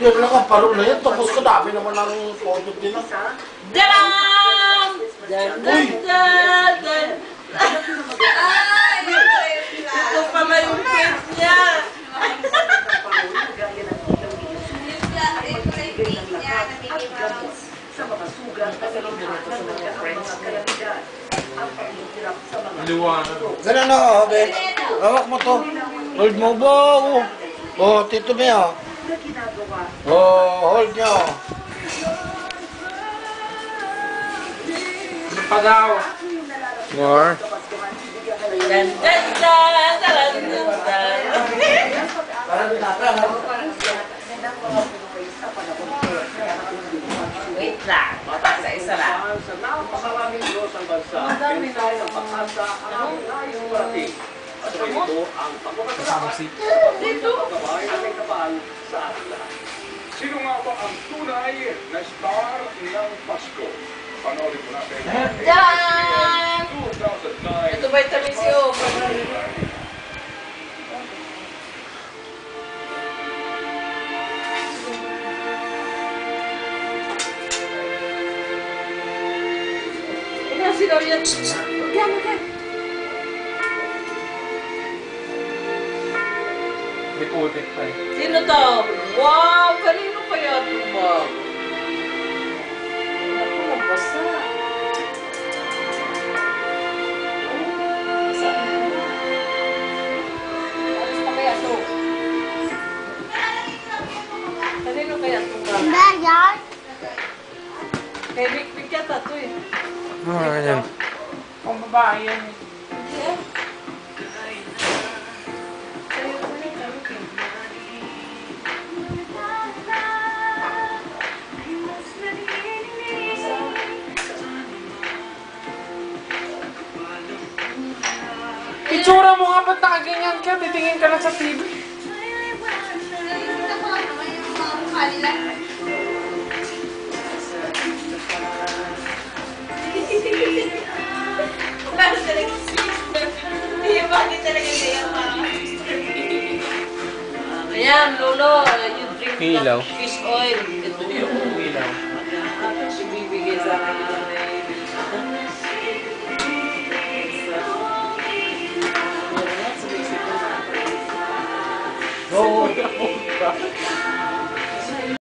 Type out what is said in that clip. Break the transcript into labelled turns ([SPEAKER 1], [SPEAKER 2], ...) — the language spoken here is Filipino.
[SPEAKER 1] Yan lang ang paro na yan. Tapos kadami naman ng photo din ako.
[SPEAKER 2] Dalang! Dan! Ito pala yung pet niya.
[SPEAKER 1] Ganun na, Ben. Hawak mo to. Hold mo ba? Oh, Tito May, oh. Oh, hold nyo.
[SPEAKER 3] Pa daw.
[SPEAKER 1] More.
[SPEAKER 2] Dan! Wait lang. Sa isa lang.
[SPEAKER 4] Sa napakaraming Diyos ang bansa, pinsay ng pag-asa ang aming layong parating. At sa ito ang pagkakasalamat sa pagkaway na may kapal sa ating lahat. Sino nga ba ang tunay na star ng Pasko? Panoorin po natin.
[SPEAKER 2] Dan!
[SPEAKER 4] 2009.
[SPEAKER 2] Ito vitamin C o. Sino yan? Yan.
[SPEAKER 3] May putik pa eh.
[SPEAKER 2] Sino to? Wow! Kanino kaya ito ba? Ako, nabasa. Alas pa kaya ito? Kanino kaya ito ba?
[SPEAKER 5] Bayan.
[SPEAKER 2] Kay Rick yata ito eh.
[SPEAKER 1] Ganyan.
[SPEAKER 3] Kung babae yan eh.
[SPEAKER 2] Hindi eh.
[SPEAKER 3] Itsura mo nga, ba't nakaganyan ka? Titingin ka lang sa TV.
[SPEAKER 5] Nakikita ko lang naman yung mga mukha nila.
[SPEAKER 2] Paano talaga hindi bakit talaga ganyan parang ayan, Lolo, you drink
[SPEAKER 3] Ilaw.
[SPEAKER 2] the fish oil. Ito yung
[SPEAKER 3] Ilaw.
[SPEAKER 2] bibigay sa akin.
[SPEAKER 1] Go.